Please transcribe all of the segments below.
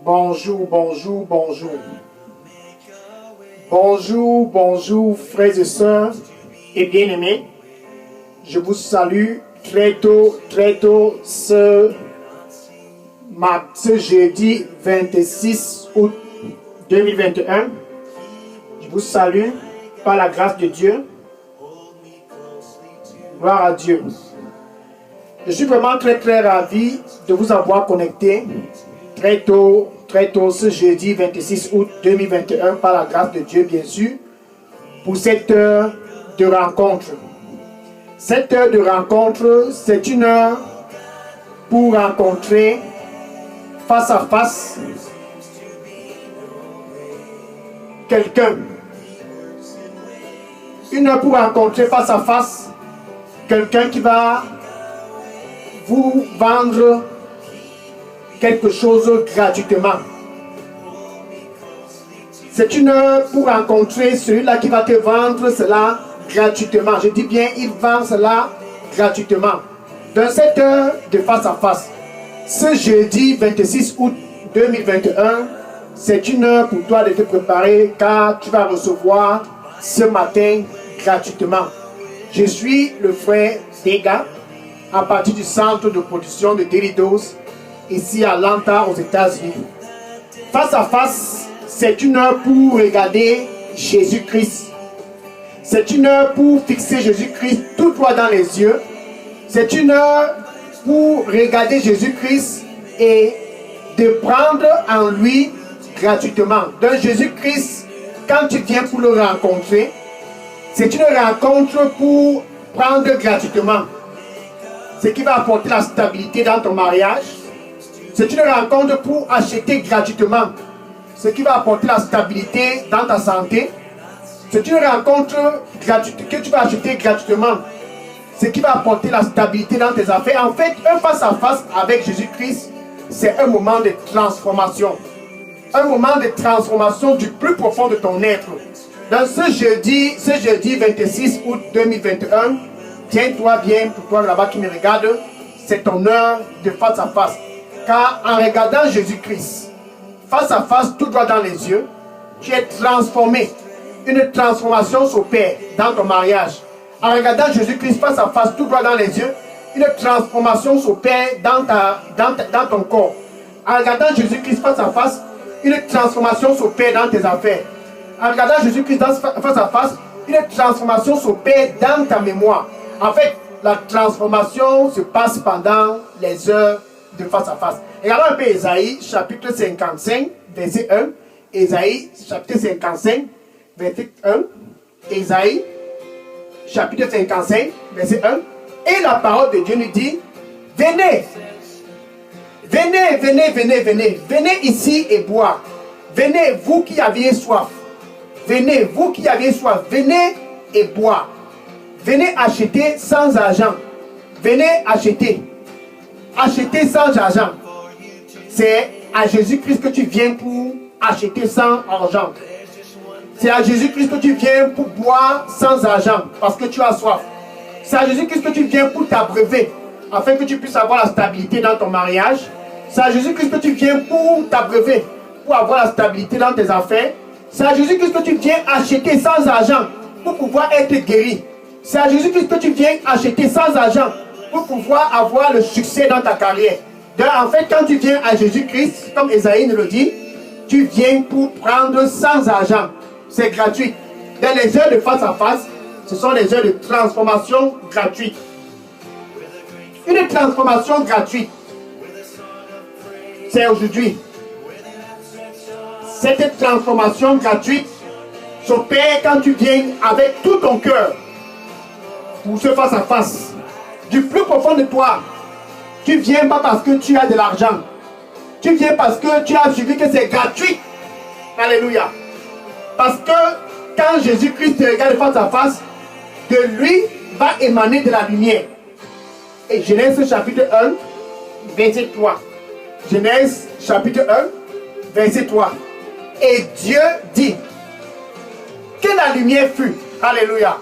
Bonjour, bonjour, bonjour. Bonjour, bonjour, frères et sœurs et bien-aimés. Je vous salue très tôt, ce jeudi 26 août 2021. Je vous salue par la grâce de Dieu. Gloire à Dieu. Je suis vraiment très ravi de vous avoir connecté très tôt ce jeudi 26 août 2021 par la grâce de Dieu bien sûr pour cette heure de rencontre. Cette heure de rencontre, c'est une heure pour rencontrer face à face quelqu'un. Une heure pour rencontrer face à face quelqu'un qui va vous vendre quelque chose gratuitement. C'est une heure pour rencontrer celui-là qui va te vendre cela gratuitement. Je dis bien, il vend cela gratuitement. Dans cette heure de face à face, ce jeudi 26 août 2021, c'est une heure pour toi de te préparer car tu vas recevoir ce matin gratuitement. Je suis le frère Dega à partir du centre de production de Daily Dose ici à Atlanta aux États-Unis. Face à face, c'est une heure pour regarder Jésus-Christ. C'est une heure pour fixer Jésus-Christ tout droit dans les yeux. C'est une heure pour regarder Jésus-Christ et de prendre en lui gratuitement. Donc Jésus-Christ, quand tu viens pour le rencontrer, c'est une rencontre pour prendre gratuitement. Ce qui va apporter la stabilité dans ton mariage. C'est une rencontre pour acheter gratuitement. Ce qui va apporter la stabilité dans ta santé. C'est une rencontre gratuite que tu vas acheter gratuitement. Ce qui va apporter la stabilité dans tes affaires. En fait, un face à face avec Jésus-Christ, c'est un moment de transformation. Un moment de transformation du plus profond de ton être. Dans ce jeudi 26 août 2021, tiens-toi bien pour toi là-bas qui me regarde, c'est ton heure de face à face. Car en regardant Jésus-Christ, face à face, tout droit dans les yeux, tu es transformé. Une transformation s'opère dans ton mariage. En regardant Jésus-Christ face à face, tout droit dans les yeux, une transformation s'opère dans ton corps. En regardant Jésus-Christ face à face, une transformation s'opère dans tes affaires. En regardant Jésus-Christ face à face, une transformation s'opère dans ta mémoire. En fait, la transformation se passe pendant les heures de face à face. Regardons un peu Ésaïe, chapitre 55, verset 1. Ésaïe, chapitre 55, verset 1. Ésaïe, chapitre 55, verset 1. Et la parole de Dieu nous dit, venez, venez ici et boire. Venez, vous qui aviez soif. Venez, vous qui aviez soif, venez et boire. Venez acheter sans argent. Venez acheter. Acheter sans argent. C'est à Jésus-Christ que tu viens pour acheter sans argent. C'est à Jésus-Christ que tu viens pour boire sans argent parce que tu as soif. C'est à Jésus-Christ que tu viens pour t'abreuver afin que tu puisses avoir la stabilité dans ton mariage. C'est à Jésus-Christ que tu viens pour t'abreuver, pour avoir la stabilité dans tes affaires. C'est à Jésus-Christ que tu viens acheter sans argent pour pouvoir être guéri. C'est à Jésus-Christ que tu viens acheter sans argent pour pouvoir avoir le succès dans ta carrière. Donc, en fait, quand tu viens à Jésus-Christ, comme Esaïe nous le dit, tu viens pour prendre sans argent. C'est gratuit. Dans les heures de face à face, ce sont les heures de transformation gratuite. Une transformation gratuite, c'est aujourd'hui. Cette transformation gratuite s'opère quand tu viens avec tout ton cœur pour ce face à face. Du plus profond de toi, tu viens pas parce que tu as de l'argent. Tu viens parce que tu as suivi que c'est gratuit. Alléluia. Parce que quand Jésus-Christ te regarde face à face, de lui va émaner de la lumière. Et Genèse chapitre 1, verset 3. Genèse chapitre 1, verset 3. Et Dieu dit que la lumière fut. Alléluia.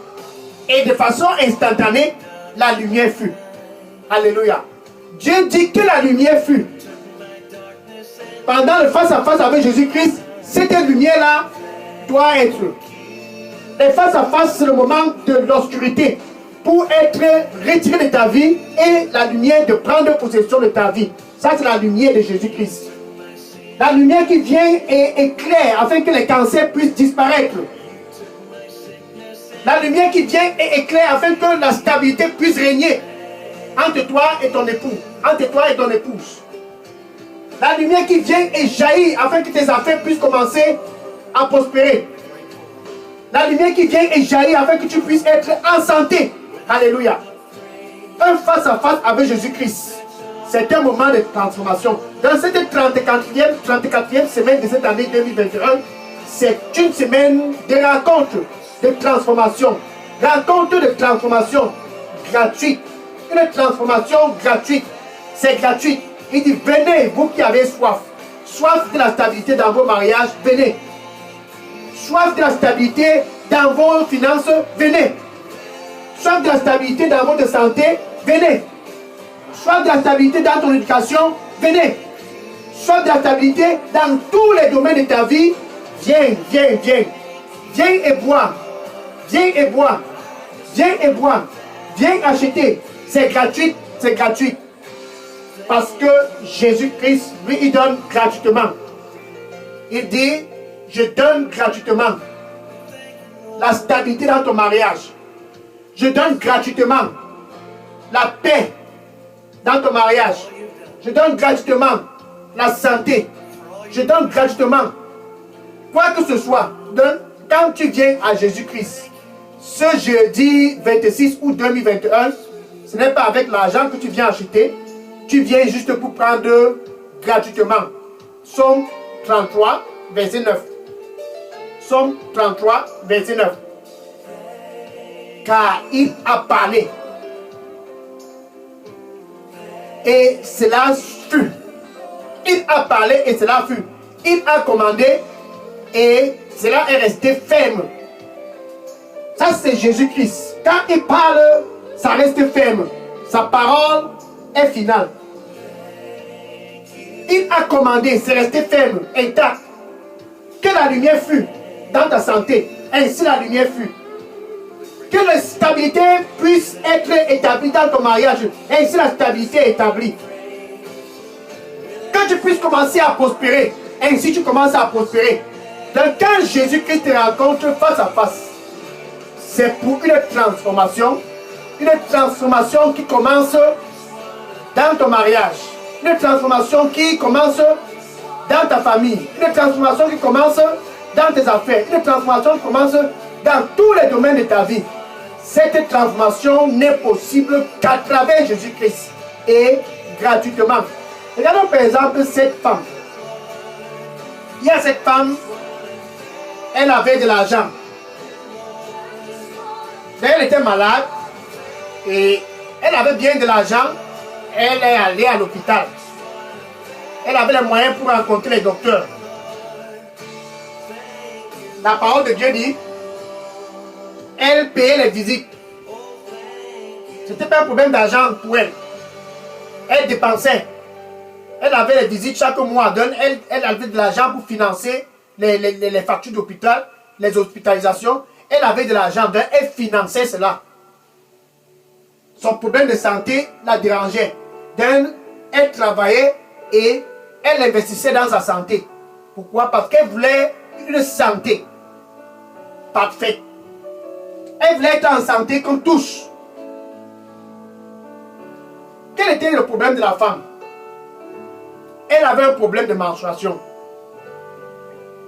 Et de façon instantanée, la lumière fut. Alléluia. Dieu dit que la lumière fut. Pendant le face-à-face avec Jésus-Christ, cette lumière-là doit être. Le face-à-face, c'est le moment de l'obscurité pour être retiré de ta vie et la lumière de prendre possession de ta vie. Ça, c'est la lumière de Jésus-Christ. La lumière qui vient et éclaire afin que les cancers puissent disparaître. La lumière qui vient et éclaire afin que la stabilité puisse régner entre toi et ton époux, entre toi et ton épouse. La lumière qui vient et jaillit afin que tes affaires puissent commencer à prospérer. La lumière qui vient et jaillit afin que tu puisses être en santé. Alléluia. Un face-à-face avec Jésus-Christ. C'est un moment de transformation. Dans cette 34e semaine de cette année 2021, c'est une semaine de rencontre, de transformation. Rencontre de transformation gratuite. Une transformation gratuite. C'est gratuit. Il dit, venez, vous qui avez soif. Soif de la stabilité dans vos mariages, venez. Soif de la stabilité dans vos finances, venez. Soif de la stabilité dans votre santé, venez. Soif de la stabilité dans ton éducation, venez. Soif de la stabilité dans tous les domaines de ta vie, viens, viens, viens. Viens et bois. Viens et bois. Viens et bois. Viens acheter. C'est gratuit, c'est gratuit. Parce que Jésus-Christ, lui, il donne gratuitement. Il dit, je donne gratuitement la stabilité dans ton mariage. Je donne gratuitement la paix dans ton mariage. Je donne gratuitement la santé. Je donne gratuitement quoi que ce soit. Donc, quand tu viens à Jésus-Christ, ce jeudi 26 août 2021, ce n'est pas avec l'argent que tu viens acheter. Tu viens juste pour prendre gratuitement. Psaume 33, verset 9. Psaume 33, verset 9. Car il a parlé. Et cela fut. Il a parlé et cela fut. Il a commandé et cela est resté ferme. Ça, c'est Jésus-Christ. Quand il parle, ça reste ferme. Sa parole est finale. Il a commandé, c'est resté ferme, intact. Que la lumière fût dans ta santé. Ainsi la lumière fut. Que la stabilité puisse être établie dans ton mariage. Ainsi la stabilité est établie. Que tu puisses commencer à prospérer. Ainsi tu commences à prospérer. Donc quand Jésus-Christ te rencontre face à face, c'est pour une transformation. Une transformation qui commence dans ton mariage. Une transformation qui commence dans ta famille. Une transformation qui commence dans tes affaires. Une transformation qui commence dans tous les domaines de ta vie. Cette transformation n'est possible qu'à travers Jésus-Christ et gratuitement. Regardons par exemple cette femme. Il y a cette femme, elle avait de l'argent. Elle était malade et elle avait bien de l'argent. Elle est allée à l'hôpital. Elle avait les moyens pour rencontrer les docteurs. La parole de Dieu dit, elle payait les visites. Ce n'était pas un problème d'argent pour elle. Elle dépensait. Elle avait les visites chaque mois. Donc elle avait de l'argent pour financer les factures d'hôpital, les hospitalisations. Elle avait de l'argent, donc elle finançait cela. Son problème de santé la dérangeait. Donc, elle travaillait et elle investissait dans sa santé. Pourquoi? Parce qu'elle voulait une santé parfaite. Elle voulait être en santé comme tous. Quel était le problème de la femme? Elle avait un problème de menstruation.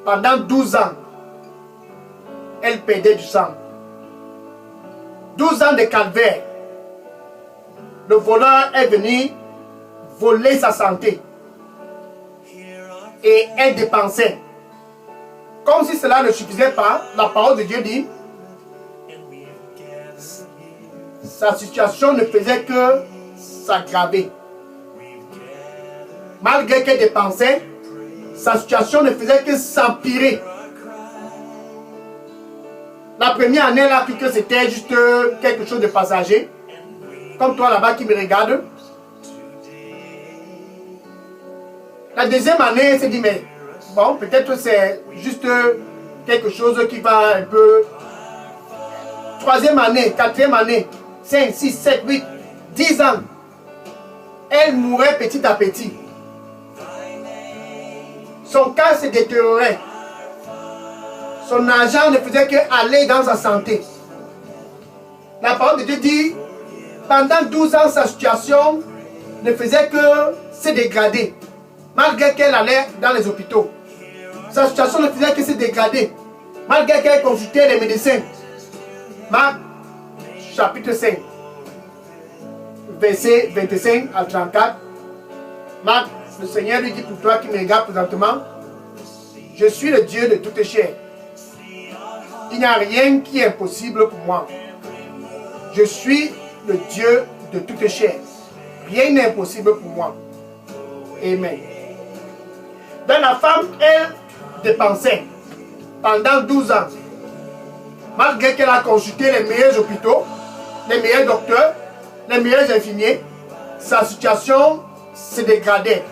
Pendant 12 ans, elle perdait du sang. 12 ans de calvaire. Le voleur est venu voler sa santé. Et elle dépensait. Comme si cela ne suffisait pas, la parole de Dieu dit, sa situation ne faisait que s'aggraver. Malgré qu'elle dépensait, sa situation ne faisait que s'empirer. La première année, elle a cru que c'était juste quelque chose de passager. Comme toi là-bas qui me regarde. La deuxième année, elle s'est dit, mais bon, peut-être c'est juste quelque chose qui va un peu. Troisième année, quatrième année, 5, 6, 7, 8, 10 ans. Elle mourait petit à petit. Son cas se détériorait. Son argent ne faisait qu'aller dans sa santé. La parole de Dieu dit, pendant 12 ans, sa situation ne faisait que se dégrader. Malgré qu'elle allait dans les hôpitaux. Sa situation ne faisait que se dégrader. Malgré qu'elle consultait les médecins. Marc, chapitre 5, verset 25 à 34. Marc, le Seigneur lui dit, pour toi qui me regardes présentement, je suis le Dieu de toutes chair. Il n'y a rien qui est impossible pour moi. Je suis le Dieu de toutes chair. Rien n'est impossible pour moi. Amen. Donc la femme, elle dépensait pendant 12 ans. Malgré qu'elle a consulté les meilleurs hôpitaux, les meilleurs docteurs, les meilleurs infirmiers, sa situation se dégradait.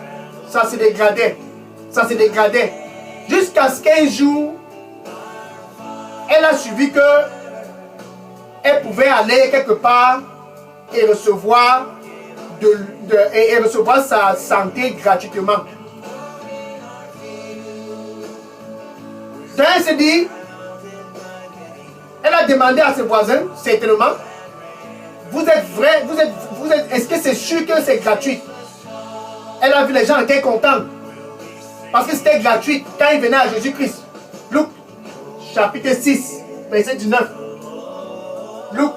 Ça se dégradait. Ça se dégradait. Jusqu'à ce qu'un jour, elle a suivi que elle pouvait aller quelque part et recevoir, recevoir sa santé gratuitement. Donc elle s'est dit, elle a demandé à ses voisins, certainement, vous êtes vrai, est-ce que c'est sûr que c'est gratuit? Elle a vu les gens étaient contents. Parce que c'était gratuit quand ils venaient à Jésus-Christ. Luc, chapitre 6, verset 19. Luc,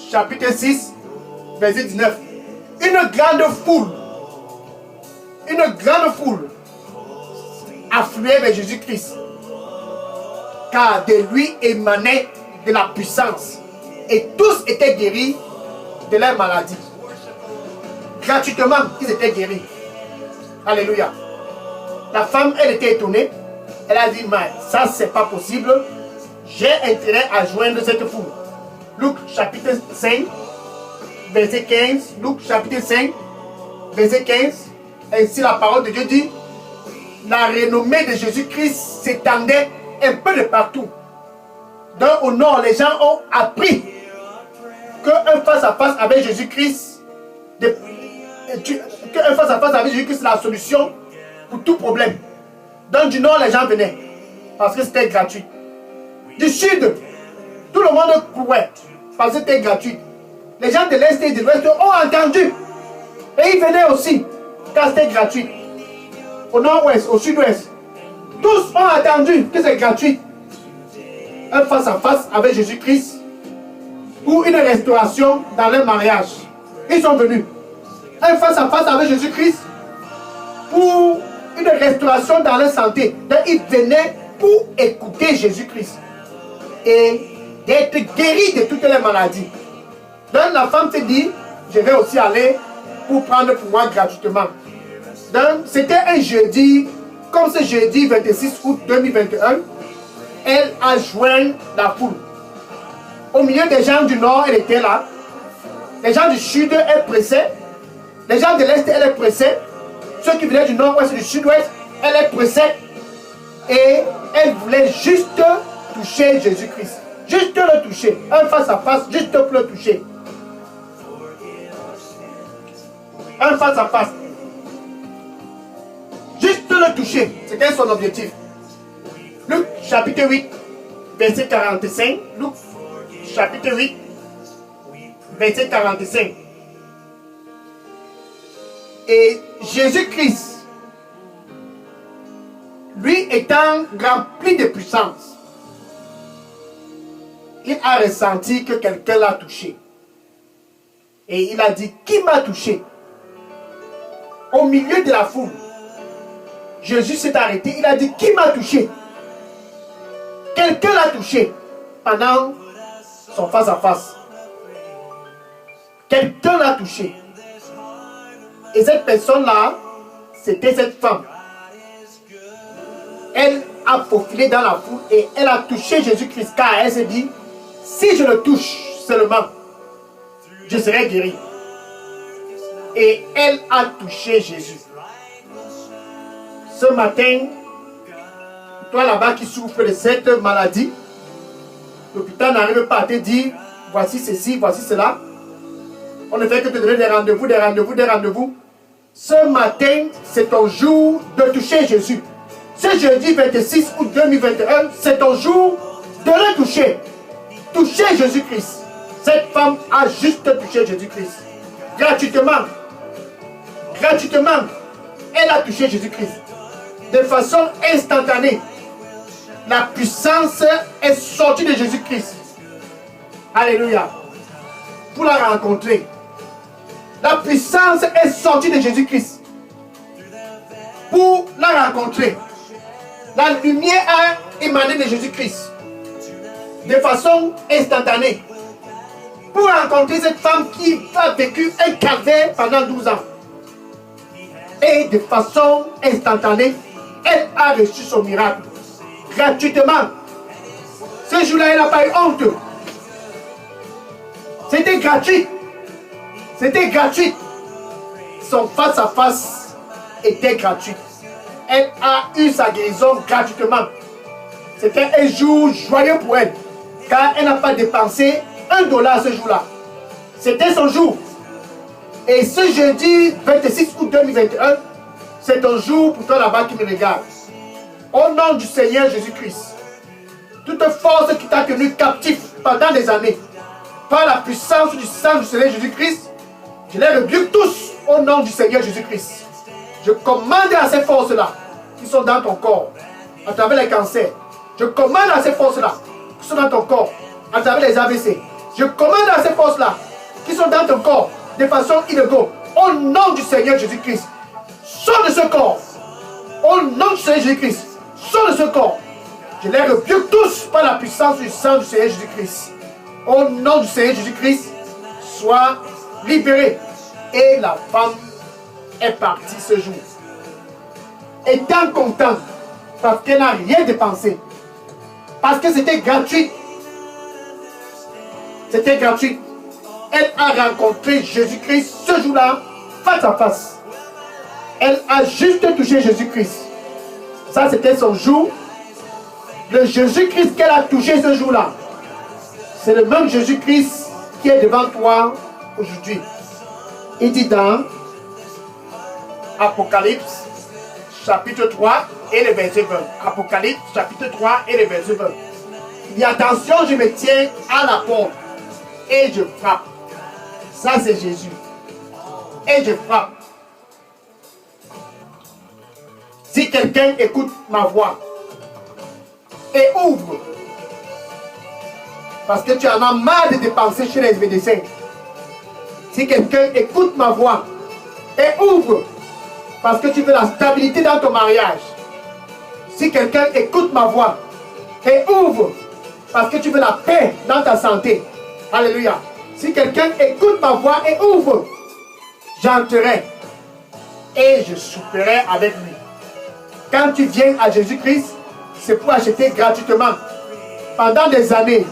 chapitre 6, verset 19. Une grande foule affluait vers Jésus-Christ. Car de lui émanait de la puissance. Et tous étaient guéris de leur maladie. Gratuitement, ils étaient guéris. Alléluia. La femme, elle était étonnée. Elle a dit, mais ça, c'est pas possible. J'ai intérêt à joindre cette foule. Luc, chapitre 5, verset 15. Luc, chapitre 5, verset 15. Ainsi, la parole de Dieu dit, la renommée de Jésus-Christ s'étendait un peu de partout. Donc, au nord, les gens ont appris qu'un face-à-face avec Jésus-Christ, qu'un face-à-face avec Jésus-Christ, c'est la solution pour tout problème. Donc, du nord, les gens venaient parce que c'était gratuit. Du sud, tout le monde courait parce que c'était gratuit. Les gens de l'est et de l'ouest ont entendu. Et ils venaient aussi car c'était gratuit. Au nord-ouest, au sud-ouest, tous ont entendu que c'est gratuit. Un face-à-face avec Jésus-Christ pour une restauration dans leur mariage. Ils sont venus. Un face-à-face avec Jésus-Christ pour une restauration dans leur santé. Donc ils venaient pour écouter Jésus-Christ et d'être guéris de toutes les maladies. Donc la femme s'est dit, je vais aussi aller pour prendre pour moi gratuitement. Donc c'était un jeudi, comme ce jeudi 26 août 2021, elle a joint la foule. Au milieu des gens du nord, elle était là. Les gens du sud, elle pressait. Les gens de l'est, elle est pressée. Ceux qui venaient du nord-ouest et du sud-ouest, elle est pressée. Et elle voulait juste toucher Jésus-Christ. Juste le toucher. Un face-à-face, juste pour le toucher. Un face-à-face. Juste le toucher. C'était son objectif. Luc, chapitre 8, verset 45. Luc, chapitre 8, verset 45. Et Jésus-Christ, lui étant rempli de puissance, il a ressenti que quelqu'un l'a touché. Et il a dit, qui m'a touché? Au milieu de la foule, Jésus s'est arrêté, il a dit, qui m'a touché? Quelqu'un l'a touché pendant son face-à-face. Quelqu'un l'a touché. Et cette personne-là, c'était cette femme. Elle a faufilé dans la foule et elle a touché Jésus-Christ car elle s'est dit, si je le touche seulement, je serai guéri. Et elle a touché Jésus. Ce matin, toi là-bas qui souffre de cette maladie, l'hôpital n'arrive pas à te dire voici ceci, voici cela. On ne fait que te donner des rendez-vous, des rendez-vous, des rendez-vous. Ce matin, c'est ton jour de toucher Jésus. Ce jeudi 26 août 2021, c'est ton jour de le toucher. Toucher Jésus-Christ. Cette femme a juste touché Jésus-Christ. Gratuitement. Gratuitement. Elle a touché Jésus-Christ. De façon instantanée. La puissance est sortie de Jésus-Christ. Alléluia. Pour la rencontrer. La puissance est sortie de Jésus-Christ. Pour la rencontrer. La lumière a émané de Jésus-Christ. De façon instantanée. Pour rencontrer cette femme qui a vécu un calvaire pendant 12 ans. Et de façon instantanée, elle a reçu son miracle. Gratuitement. Ce jour-là, elle n'a pas eu honte. C'était gratuit. C'était gratuit. Son face-à-face était gratuit. Elle a eu sa guérison gratuitement. C'était un jour joyeux pour elle. Car elle n'a pas dépensé $1 ce jour-là. C'était son jour. Et ce jeudi 26 août 2021, c'est ton jour pour toi là-bas qui me regarde. Au nom du Seigneur Jésus-Christ, toute force qui t'a tenu captif pendant des années, par la puissance du sang du Seigneur Jésus-Christ, je les rebuke tous au nom du Seigneur Jésus-Christ. Je commande à ces forces-là qui sont dans ton corps, à travers les cancers. Je commande à ces forces-là qui sont dans ton corps, à travers les AVC. Je commande à ces forces-là qui sont dans ton corps de façon illégale. Au nom du Seigneur Jésus-Christ, sors de ce corps. Au nom du Seigneur Jésus-Christ, sors de ce corps. Je les rebuke tous par la puissance du sang du Seigneur Jésus-Christ. Au nom du Seigneur Jésus-Christ, sois libéré. Et la femme est partie ce jour. Étant contente, parce qu'elle n'a rien dépensé. Parce que c'était gratuit. C'était gratuit. Elle a rencontré Jésus-Christ ce jour-là, face à face. Elle a juste touché Jésus-Christ. Ça, c'était son jour. Le Jésus-Christ qu'elle a touché ce jour-là, c'est le même Jésus-Christ qui est devant toi aujourd'hui. Il dit dans Apocalypse, chapitre 3 et le verset 20. Apocalypse, chapitre 3 et le verset 20. Il dit, attention, je me tiens à la porte et je frappe. Ça, c'est Jésus. Et je frappe. Si quelqu'un écoute ma voix et ouvre, parce que tu en as marre de dépenser chez les médecins. Si quelqu'un écoute ma voix et ouvre, parce que tu veux la stabilité dans ton mariage. Si quelqu'un écoute ma voix et ouvre, parce que tu veux la paix dans ta santé. Alléluia. Si quelqu'un écoute ma voix et ouvre, j'entrerai et je souperai avec lui. Quand tu viens à Jésus-Christ, c'est pour acheter gratuitement. Pendant des années,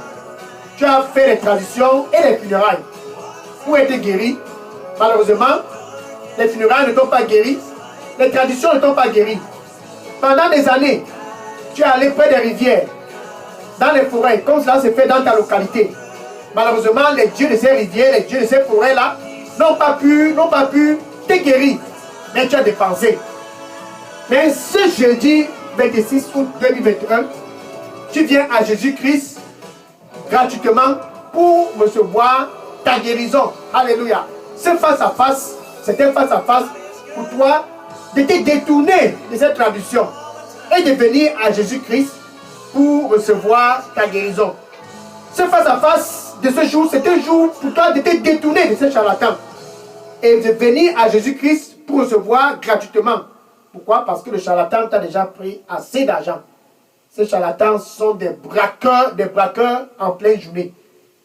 tu as fait les traditions et les funérailles pour être guéri. Malheureusement, les funérailles ne t'ont pas guéri. Les traditions ne t'ont pas guéri. Pendant des années, tu es allé près des rivières, dans les forêts, comme cela se fait dans ta localité. Malheureusement, les dieux de ces rivières, les dieux de ces forêts-là, n'ont pas pu te guérir. Mais tu as dépensé. Mais ce jeudi 26 août 2021, tu viens à Jésus-Christ gratuitement pour recevoir ta guérison. Alléluia. Ce face-à-face, c'était face-à-face pour toi de te détourner de cette tradition et de venir à Jésus-Christ pour recevoir ta guérison. Ce face-à-face de ce jour, c'est un jour pour toi de te détourner de ce charlatan et de venir à Jésus-Christ pour recevoir gratuitement. Pourquoi? Parce que le charlatan t'a déjà pris assez d'argent. Ces charlatans sont des braqueurs en pleine journée.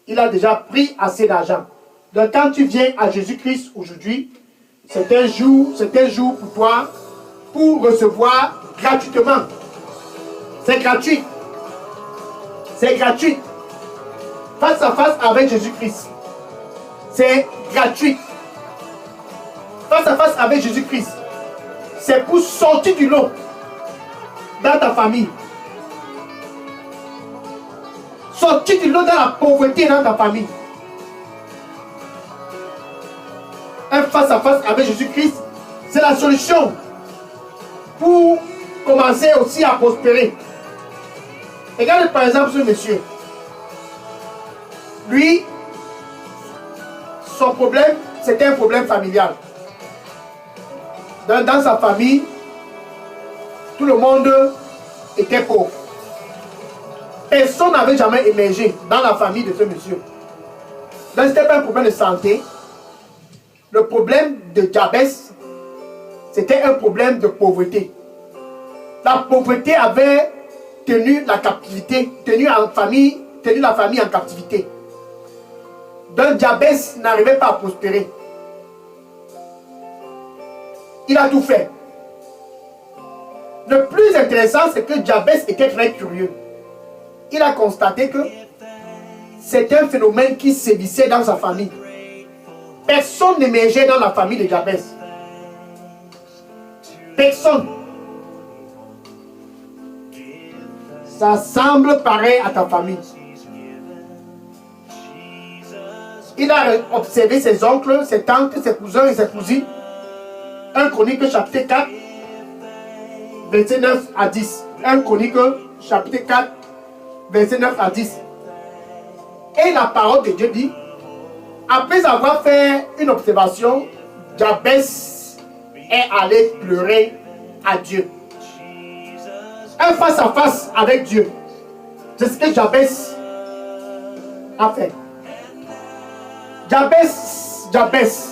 Il a déjà pris assez d'argent. Donc quand tu viens à Jésus-Christ aujourd'hui, c'est un jour pour toi pour recevoir gratuitement. C'est gratuit. C'est gratuit. Face à face avec Jésus-Christ. C'est gratuit. Face à face avec Jésus-Christ. C'est pour sortir du lot. dans ta famille. Sortir du lot dans la pauvreté dans ta famille. Un face à face avec Jésus-Christ, c'est la solution pour commencer aussi à prospérer. Regardez par exemple ce monsieur. Lui, son problème, c'était un problème familial. Dans sa famille, tout le monde était pauvre. Personne n'avait jamais émergé dans la famille de ce monsieur. Donc, ce n'était pas un problème de santé. Le problème de Jabès, c'était un problème de pauvreté. La pauvreté avait tenu la captivité, tenu la famille en captivité. Donc Jabès n'arrivait pas à prospérer. Il a tout fait. Le plus intéressant, c'est que Jabès était très curieux. Il a constaté que c'est un phénomène qui sévissait dans sa famille. Personne n'émergeait dans la famille de Jabès. Personne. Ça semble pareil à ta famille. Il a observé ses oncles, ses tantes, ses cousins et ses cousines. 1 Chronique chapitre 4, verset 9 à 10. 1 Chronique chapitre 4, verset 9 à 10. Et la parole de Dieu dit, après avoir fait une observation, Jabès est allé pleurer à Dieu. Un face à face avec Dieu. C'est ce que Jabès a fait. Jabès,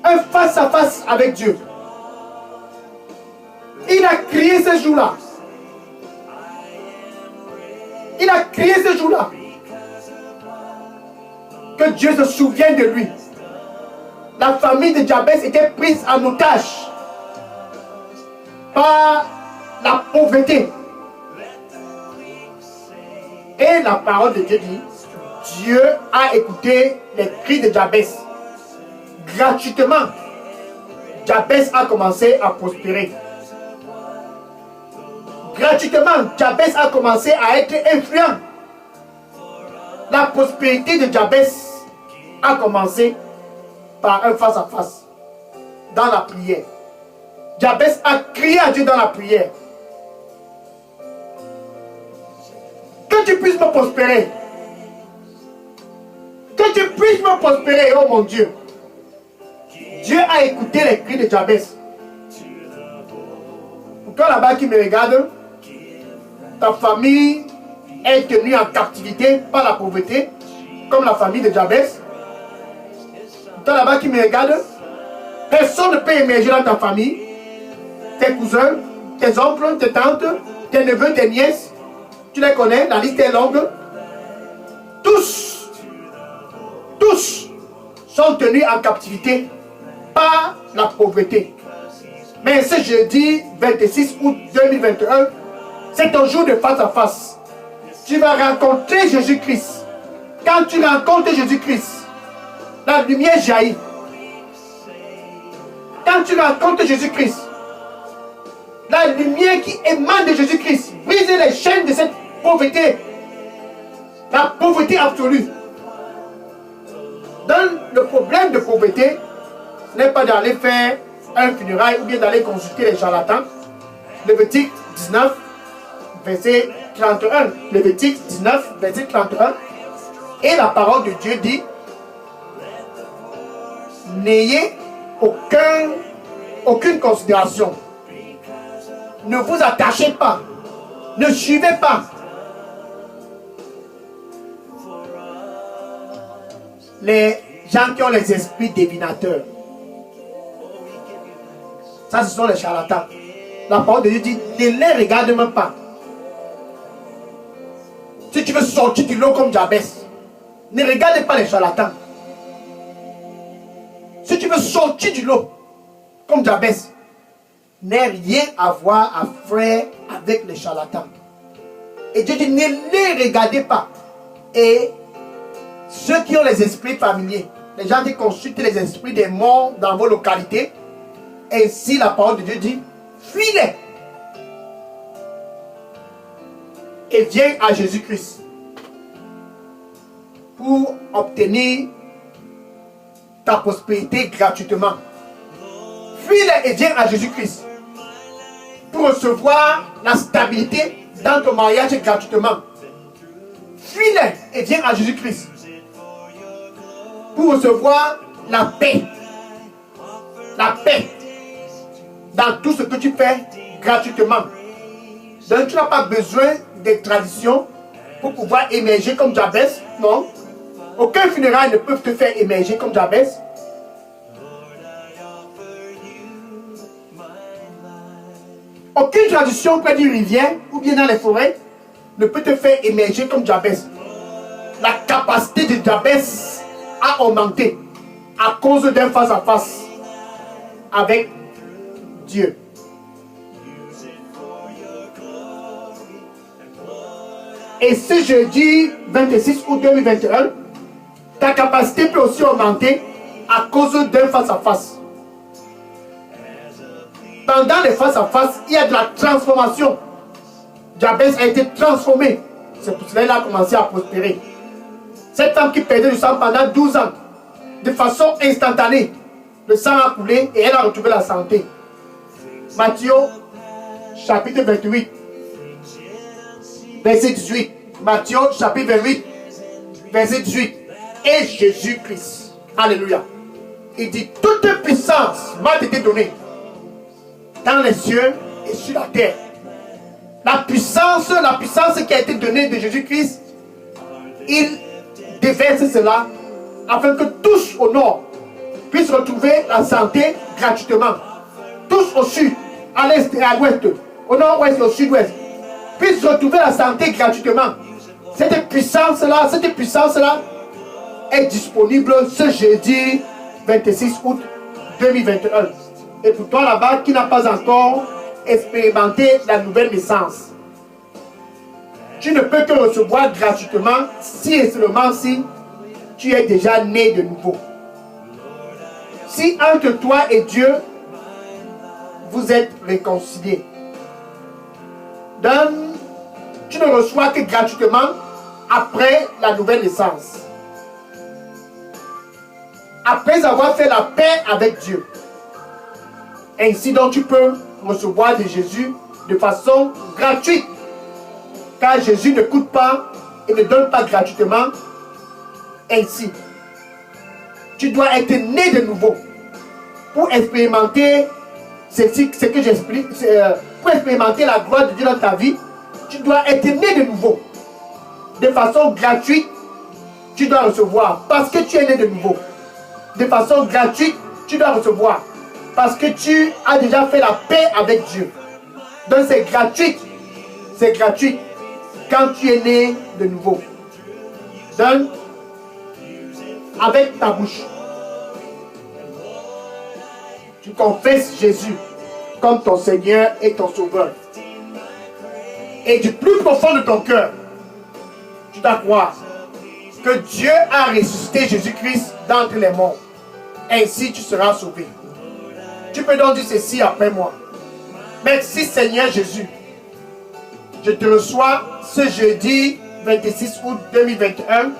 un face à face avec Dieu. Il a crié ce jour-là. Il a crié ce jour-là. Que Dieu se souvienne de lui. La famille de Jabès était prise en otage par la pauvreté. Et la parole de Dieu dit, Dieu a écouté les cris de Jabès. Gratuitement, Jabès a commencé à prospérer. Gratuitement, Jabès a commencé à être influent. La prospérité de Jabès a commencé par un face à face dans la prière. Jabès a crié à Dieu dans la prière. Que tu puisses me prospérer. Que tu puisses me prospérer, oh mon Dieu. Dieu a écouté les cris de Jabès. Pour toi là-bas qui me regarde, ta famille est tenue en captivité par la pauvreté, comme la famille de Jabès. Pour toi là-bas qui me regarde, personne ne peut émerger dans ta famille. Tes cousins, tes oncles, tes tantes, tes neveux, tes nièces, tu les connais, la liste est longue. Tous sont tenus en captivité par la pauvreté. Mais ce jeudi 26 août 2021, c'est ton jour de face à face. Tu vas rencontrer Jésus-Christ. Quand tu rencontres Jésus-Christ, la lumière jaillit. Quand tu rencontres Jésus-Christ, la lumière qui émane de Jésus-Christ brise les chaînes de cette pauvreté. La pauvreté absolue. Dans le problème de pauvreté, ce n'est pas d'aller faire un funérail ou bien d'aller consulter les charlatans. Lévitique 19, verset 31. Lévitique 19, verset 31. Et la parole de Dieu dit, n'ayez aucune considération. Ne vous attachez pas. Ne suivez pas les gens qui ont les esprits divinateurs. Ça, ce sont les charlatans. La parole de Dieu dit, ne les regarde même pas. Si tu veux sortir du lot comme Jabès, ne regarde pas les charlatans. Si tu veux sortir du lot comme Jabès, n'aie rien à voir à faire avec les charlatans. Et Dieu dit, ne les regardez pas. Et ceux qui ont les esprits familiers, les gens qui consultent les esprits des morts dans vos localités, ainsi la parole de Dieu dit, fuis-les. et viens à Jésus-Christ pour obtenir ta prospérité gratuitement. Fuis-les et viens à Jésus-Christ pour recevoir la stabilité dans ton mariage gratuitement. Fuis-les et viens à Jésus-Christ pour recevoir la paix. La paix dans tout ce que tu fais gratuitement. Donc tu n'as pas besoin des traditions pour pouvoir émerger comme Jabez. Non. Aucun funérail ne peut te faire émerger comme Jabez. Aucune tradition près d'une rivière ou bien dans les forêts ne peut te faire émerger comme Jabez. La capacité de Jabez a augmenté à cause d'un face-à-face avec Dieu. Et ce jeudi 26 août 2021, ta capacité peut aussi augmenter à cause d'un face-à-face. Pendant les face-à-face, il y a de la transformation. Jabez a été transformé. C'est pour cela qu'il a commencé à prospérer. Cette femme qui perdait du sang pendant 12 ans, de façon instantanée, le sang a coulé et elle a retrouvé la santé. Matthieu, chapitre 28, verset 18. Matthieu, chapitre 28, verset 18. Et Jésus-Christ, alléluia, il dit, toute puissance m'a été donnée dans les cieux et sur la terre. La puissance qui a été donnée de Jésus-Christ, il déverse cela afin que tous au nord puissent retrouver la santé gratuitement. Tous au sud, à l'est et à l'ouest, au nord-ouest et au sud-ouest, puissent retrouver la santé gratuitement. Cette puissance-là est disponible ce jeudi 26 août 2021. Et pour toi là-bas qui n'a pas encore expérimenté la nouvelle naissance, tu ne peux que recevoir gratuitement si et seulement si tu es déjà né de nouveau. Si entre toi et Dieu, vous êtes réconciliés. Donc, tu ne reçois que gratuitement après la nouvelle naissance. Après avoir fait la paix avec Dieu. Ainsi donc tu peux recevoir de Jésus de façon gratuite. Car Jésus ne coûte pas et ne donne pas gratuitement. Ainsi, tu dois être né de nouveau pour expérimenter ce que j'explique, pour expérimenter la gloire de Dieu dans ta vie. Tu dois être né de nouveau. De façon gratuite, tu dois recevoir parce que tu es né de nouveau. De façon gratuite, tu dois recevoir parce que tu as déjà fait la paix avec Dieu. Donc c'est gratuit. C'est gratuit quand tu es né de nouveau. Donc, avec ta bouche, tu confesses Jésus comme ton Seigneur et ton Sauveur. Et du plus profond de ton cœur, tu dois croire que Dieu a ressuscité Jésus-Christ d'entre les morts. Ainsi tu seras sauvé. Tu peux donc dire ceci après moi. Merci Seigneur Jésus. Je te reçois ce jeudi 26 août 2021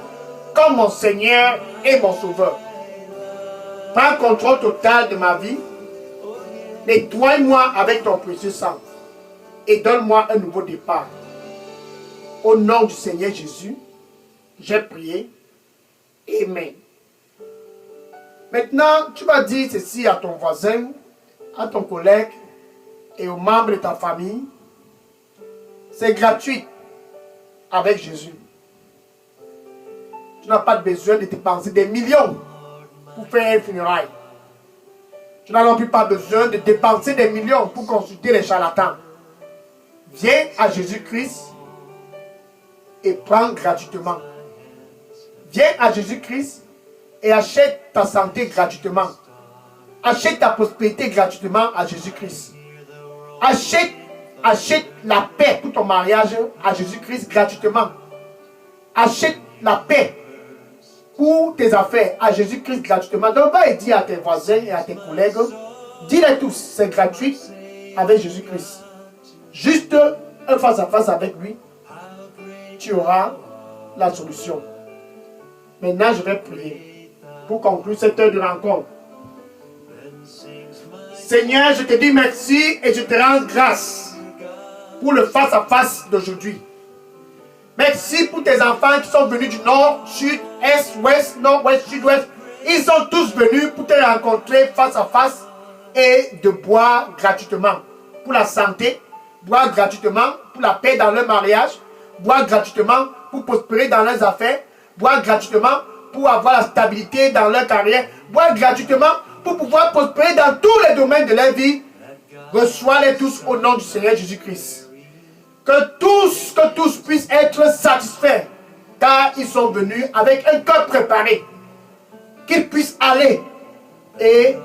comme mon Seigneur et mon Sauveur. Prends contrôle total de ma vie. Nettoie-moi avec ton précieux sang et donne-moi un nouveau départ. Au nom du Seigneur Jésus, j'ai prié. Amen. Maintenant, tu vas dire ceci à ton voisin, à ton collègue et aux membres de ta famille. C'est gratuit avec Jésus. Tu n'as pas besoin de dépenser des millions pour faire un funérail. Tu n'as non plus pas besoin de dépenser des millions pour consulter les charlatans. Viens à Jésus-Christ et prends gratuitement. Viens à Jésus-Christ et achète ta santé gratuitement. Achète ta prospérité gratuitement à Jésus-Christ. Achète la paix pour ton mariage à Jésus-Christ gratuitement. Achète la paix pour tes affaires à Jésus-Christ gratuitement. Donc va et dis à tes voisins et à tes collègues, dis-les tous, c'est gratuit avec Jésus-Christ. Juste un face-à-face avec lui tu auras la solution. Maintenant, je vais prier pour conclure cette heure de rencontre. Seigneur, je te dis merci et je te rends grâce pour le face-à-face d'aujourd'hui. Merci pour tes enfants qui sont venus du nord, sud, est, ouest, nord-ouest, sud-ouest. Ils sont tous venus pour te rencontrer face à face et de boire gratuitement. Pour la santé, boire gratuitement pour la paix dans leur mariage, boire gratuitement pour prospérer dans leurs affaires, boire gratuitement pour avoir la stabilité dans leur carrière, boire gratuitement pour pouvoir prospérer dans tous les domaines de leur vie. Reçois-les tous au nom du Seigneur Jésus-Christ. Que tous puissent être satisfaits, car ils sont venus avec un cœur préparé. Qu'ils puissent aller et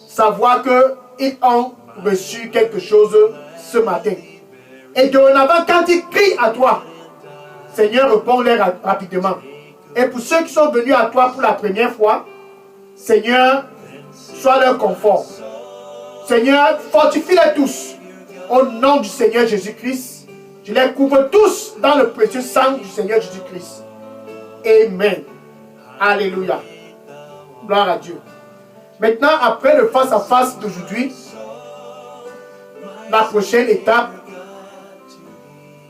savoir qu'ils ont reçu quelque chose ce matin. Et dorénavant, quand ils crient à toi, Seigneur, réponds-les rapidement. Et pour ceux qui sont venus à toi pour la première fois, Seigneur, sois leur confort. Seigneur, fortifie-les tous. Au nom du Seigneur Jésus-Christ, je les couvre tous dans le précieux sang du Seigneur Jésus-Christ. Amen. Alléluia. Gloire à Dieu. Maintenant, après le face-à-face d'aujourd'hui, la prochaine étape,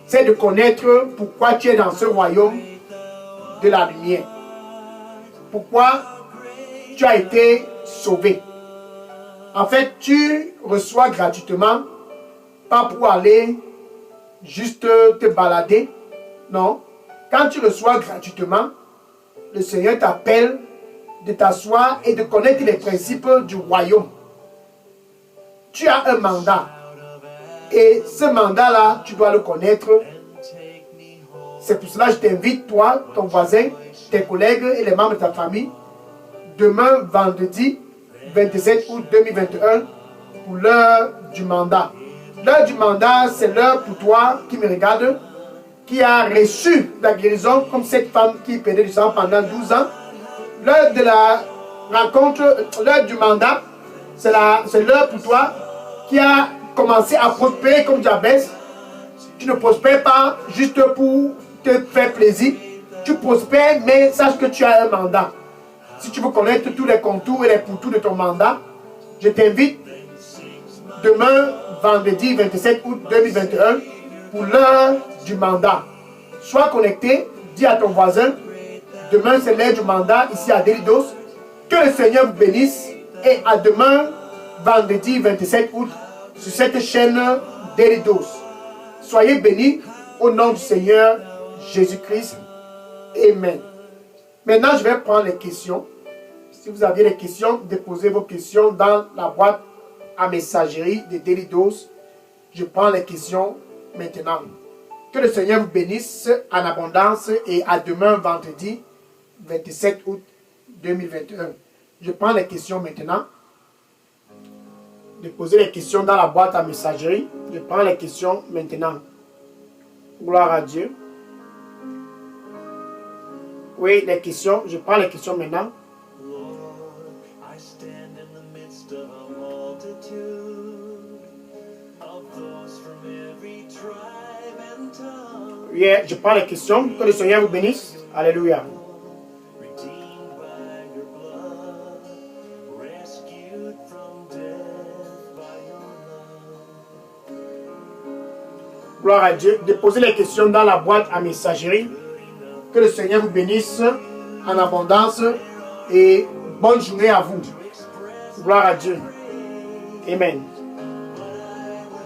c'est de connaître pourquoi tu es dans ce royaume de la lumière. Pourquoi tu as été sauvé. En fait, tu reçois gratuitement, pas pour aller juste te balader. Non. Quand tu reçois gratuitement, le Seigneur t'appelle de t'asseoir et de connaître les principes du royaume. Tu as un mandat. Et ce mandat-là, tu dois le connaître. C'est pour cela que je t'invite, toi, ton voisin, tes collègues et les membres de ta famille, demain, vendredi 27 août 2021, pour l'heure du mandat. L'heure du mandat, c'est l'heure pour toi qui me regarde, qui a reçu la guérison, comme cette femme qui perdait du sang pendant 12 ans. L'heure de la rencontre, l'heure du mandat, c'est l'heure pour toi qui a commencé à prospérer comme Jabez. Tu ne prospères pas juste pour te faire plaisir. Tu prospères, mais sache que tu as un mandat. Si tu veux connaître tous les contours et les pourtours de ton mandat, je t'invite demain, vendredi 27 août 2021, pour l'heure du mandat. Sois connecté, dis à ton voisin, demain c'est l'heure du mandat ici à Delidos. Que le Seigneur vous bénisse et à demain, vendredi 27 août, sur cette chaîne Delidos. Soyez bénis au nom du Seigneur Jésus-Christ. Amen. Maintenant, je vais prendre les questions. Si vous avez des questions, déposez vos questions dans la boîte à messagerie de Delidos. Je prends les questions maintenant. Que le Seigneur vous bénisse en abondance et à demain vendredi 27 août 2021. Je prends les questions maintenant. Déposez les questions dans la boîte à messagerie. Je prends les questions maintenant. Gloire à Dieu. Oui, les questions. Je prends les questions maintenant. Oui, je prends les questions. Que le Seigneur vous bénisse. Alléluia. Gloire à Dieu. Déposez les questions dans la boîte à messagerie. Que le Seigneur vous bénisse en abondance et bonne journée à vous. Gloire à Dieu. Amen.